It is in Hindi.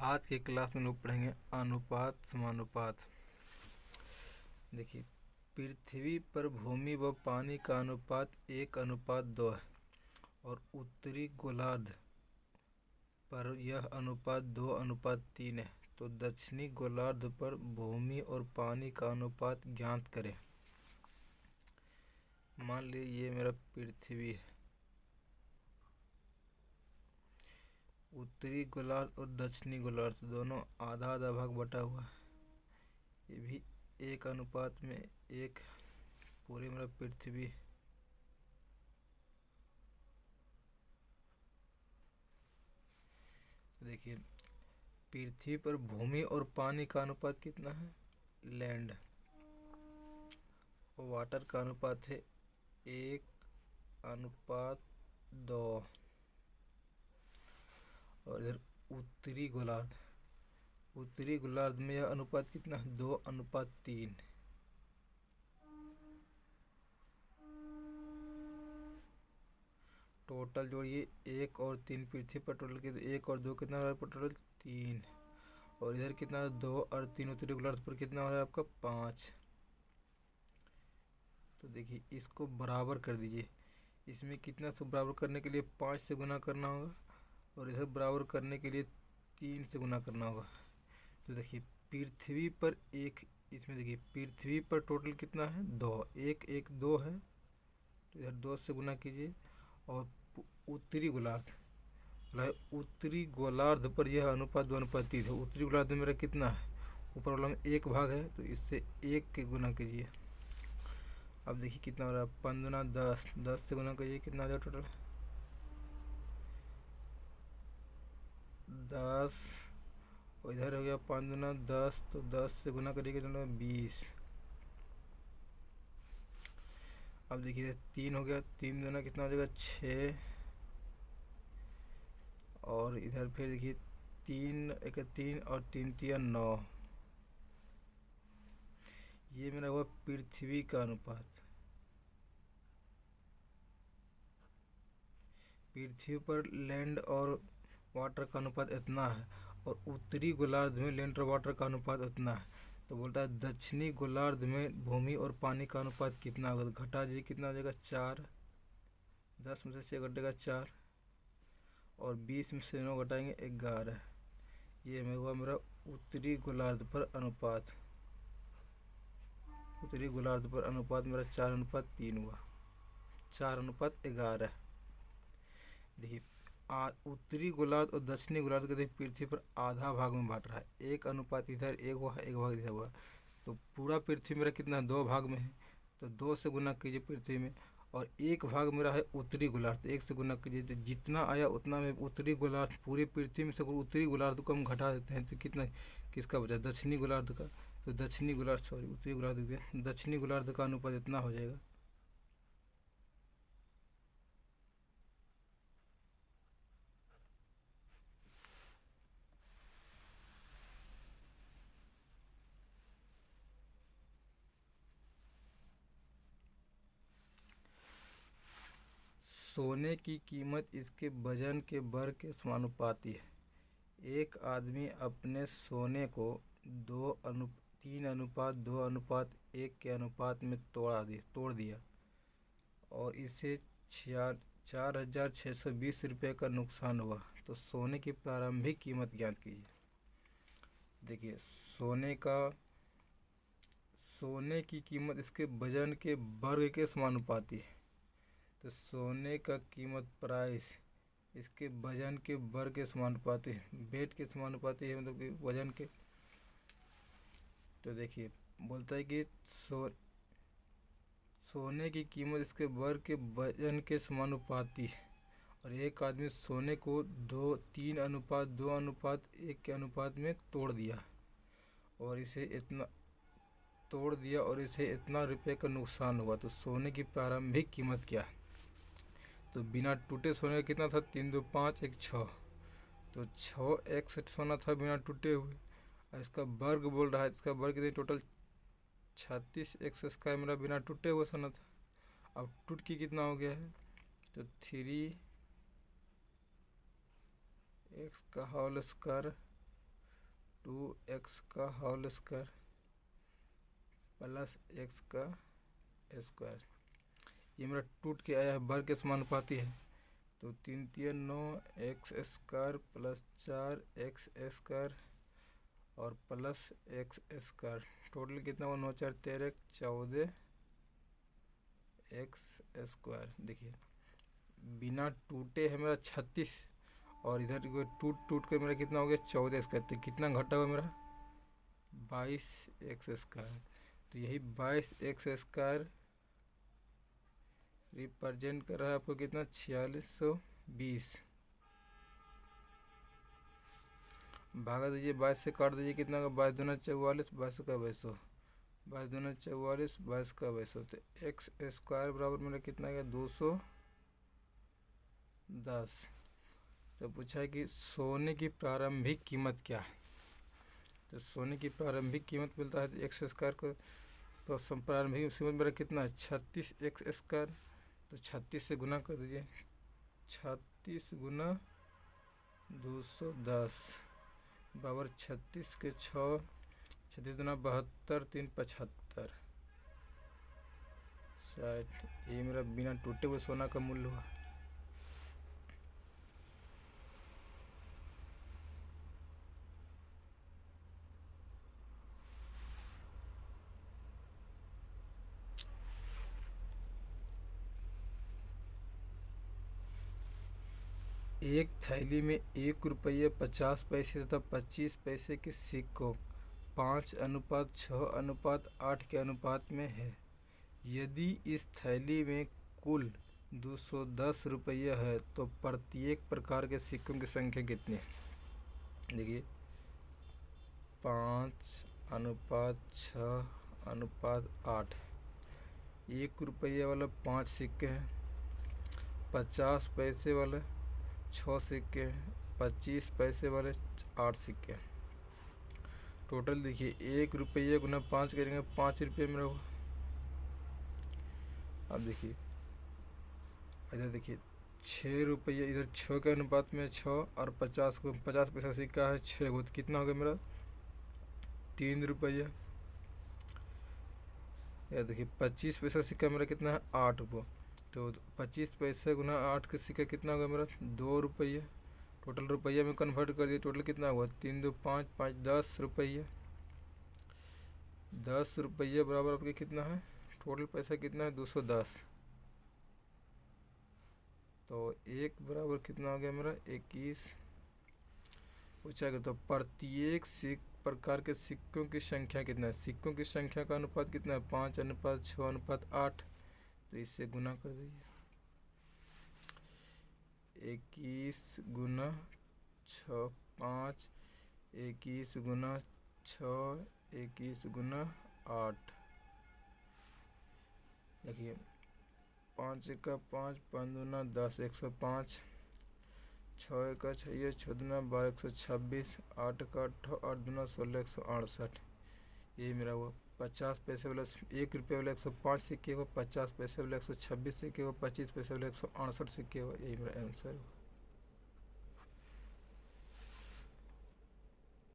आज के क्लास में लोग पढ़ेंगे अनुपात समानुपात। देखिए, पृथ्वी पर भूमि व पानी का अनुपात 1:2 है और उत्तरी गोलार्ध पर यह अनुपात 2:3 है। तो दक्षिणी गोलार्ध पर भूमि और पानी का अनुपात ज्ञात करें। मान लीजिए ये मेरा पृथ्वी है, उत्तरी गोलार्ध और दक्षिणी गोलार्ध दोनों आधा आधा भाग बटा हुआ है। ये भी 1:1 पूरे मेरा पृथ्वी। देखिए, पृथ्वी पर भूमि और पानी का अनुपात कितना है, लैंड और वाटर का अनुपात है 1:2। और इधर उत्तरी गोलार्ध में यह अनुपात कितना है, 2:3। टोटल जोड़िए 1 और 3 पृथ्वी पर टोटल कितना, 1 और 2 कितना हो रहा है, टोटल 3। और इधर कितना 2 और 3 उत्तरी गोलार्ध पर कितना हो रहा है आपका 5। तो देखिए इसको बराबर कर दीजिए। इसमें कितना से बराबर करने के लिए 5 से गुना करना होगा और इधर बराबर करने के लिए 3 से गुना करना होगा। तो देखिए पृथ्वी पर इसमें देखिए पृथ्वी पर टोटल कितना है 2, 1 1 2 है। तो इधर 2 से गुना कीजिए। और उत्तरी गोलार्ध पर यह अनुपात 2:3 है। उत्तरी गोलार्ध में मेरा कितना है, ऊपर वाला में 1 भाग है, तो इससे 1 के गुना कीजिए। अब देखिए कितना हो रहा है, 5 10, 10 से गुना कीजिए, कितना आ जाए टोटल 10। और इधर हो गया 5 10, तो 10 से गुना करिए कितना 20। अब देखिए 3 हो गया, 3 गुना कितना हो जाएगा 6। और इधर फिर देखिए 3 1 3 और 3 3 9। ये मेरा हुआ पृथ्वी का अनुपात। पृथ्वी पर लैंड और वाटर का अनुपात इतना है और उत्तरी गोलार्ध में लैंड और वाटर का अनुपात उतना है। तो बोलता है दक्षिणी गोलार्ध में भूमि और पानी का अनुपात कितना होगा। तो घटा दीजिए, कितना हो जाएगा 4। 10 में से 6 घटेगा 4 और 20 में से 9 घटाएंगे 11। ये हुआ मेरा उत्तरी गोलार्ध पर अनुपात। उत्तरी गोलार्ध पर अनुपात मेरा 4:3 हुआ, 4:11। देखिए उत्तरी गोलार्ध और दक्षिणी गोलार्ध के देखिए पृथ्वी पर आधा भाग में बांट रहा है। 1 अनुपात इधर 1 हुआ, 1 भाग इधर हुआ। तो पूरा पृथ्वी मेरा कितना 2 भाग में है। तो 2 से गुना कीजिए पृथ्वी में। और 1 भाग मेरा है उत्तरी गोलार्ध, 1 से गुना कीजिए। तो जितना आया उतना में उत्तरी गोलार्ध, पूरी पृथ्वी में से उत्तरी गोलार्ध को हम घटा देते हैं तो कितना किसका बचा, दक्षिणी गोलार्ध का। तो दक्षिणी गोलार्ध उत्तरी गोलार्ध, दक्षिणी गोलार्ध का अनुपात इतना हो जाएगा। सोने की कीमत इसके वजन के वर्ग के समानुपाती है। एक आदमी अपने सोने को 3:2:1 के अनुपात में तोड़ दिया और इसे 4,620 रुपये का नुकसान हुआ। तो सोने की प्रारंभिक कीमत ज्ञात कीजिए। देखिए सोने की कीमत इसके वजन के वर्ग के समानुपाती है। तो सोने का कीमत प्राइस इसके वजन के वर्ग के समानुपाती है, वेट के समानुपाती है, मतलब कि वजन के। तो देखिए बोलता है कि सोने की कीमत इसके वर्ग के वजन के समानुपाती है। और एक आदमी सोने को 3:2:1 के अनुपात में तोड़ दिया और इसे इतना रुपये का नुकसान हुआ। तो सोने की प्रारंभिक कीमत क्या है। तो बिना टूटे सोने का कितना था, 3 2 5 1 6। तो 6x सोना था बिना टूटे हुए। और इसका वर्ग बोल रहा है, इसका वर्ग कितनी, टोटल 36x इसका मेरा बिना टूटे हुए सोना था। अब टूट की कितना हो गया है, तो 3x का होल स्क्वायर 2x का होल स्क्वायर प्लस x का स्क्वायर। ये मेरा टूट के आया है, भर के समानुपाती है। तो 3 3 9 x square plus 4 x square और प्लस एक्स स्क्वायर, टोटल कितना हुआ 9 4 13 14 एक्स स्क्वायर। देखिए बिना टूटे है मेरा 36 और इधर टूट के मेरा कितना हो गया 14 स्क्वायर। तो कितना घटा हुआ मेरा 22 एक्स स्क्वायर। तो यही 22 एक्स स्क्वायर रिप्रेजेंट कर रहा है आपको कितना 4620। भागा दीजिए 22 से काट दीजिए, कितना होगा 22 दूना 44 22 का 2200, 22 दूना 44 22 का 2200। तो एक्स स्क्वायर बराबर मेरा कितना है 210। तो पूछा है कि सोने की प्रारंभिक कीमत क्या है। तो सोने की प्रारंभिक कीमत मिलता है एक्स स्क्वायर को, तो प्रारंभिक कीमत मेरा कितना है 36 एक्स स्क्वायर। तो 36 से गुना कर दीजिए, 36 गुना 210 बराबर 36 के 6, 36 दुना 72 3 75 60। ये मेरा बिना टूटे हुए सोना का मूल्य हुआ। एक थैली में 1 रुपये 50 पैसे तथा 25 पैसे के सिक्कों 5:6:8 के अनुपात में है। यदि इस थैली में कुल 210 रुपये है तो प्रत्येक प्रकार के सिक्कों की संख्या कितनी है। देखिए 5:6:8, 1 रुपये वाला 5 सिक्के हैं, 50 पैसे वाले 6 सिक्के हैं, 25 पैसे वाले 8 सिक्के हैं। टोटल देखिए 1 रुपये गुना 5 करेंगे 5 रुपये में होगा। अब देखिए इधर देखिए 6 रुपये, इधर 6 के अनुपात में 6 और 50 को 50 पैसा सिक्का है 6 को, तो कितना हो गया मेरा 3 रुपये। या देखिए 25 पैसा सिक्का मेरा कितना है 8 रुपये, तो 25 पैसे गुना 8 का सिक्का कितना होगा मेरा 2 रुपये। टोटल रुपये में कन्वर्ट कर दिए, टोटल कितना हुआ 3 2 5 5 10 रुपये। 10 रुपये बराबर आपके कितना है, टोटल पैसा कितना है 210। तो एक बराबर कितना हो गया मेरा 21। पूछा गया तो प्रत्येक प्रकार के सिक्कों की संख्या कितना है। सिक्कों की संख्या का अनुपात कितना है 5:6:8। तो इससे गुना कर दीजिए, 21 गुना 6 5, 21 गुना 6, 21 गुना 8। देखिए 5 का 5 5 दूना 10 105, 6 का 6 6 दूना 12 126, 8 का 8 8 दूना 16 168। ये मेरा हुआ 50 पैसे वाला 1 रुपये वाला 105 सिक्के को, 50 पैसे वाला 126 सिक्के को, 25 पैसे वाला 168 सिक्के को। यही मेरा आंसर हुआ।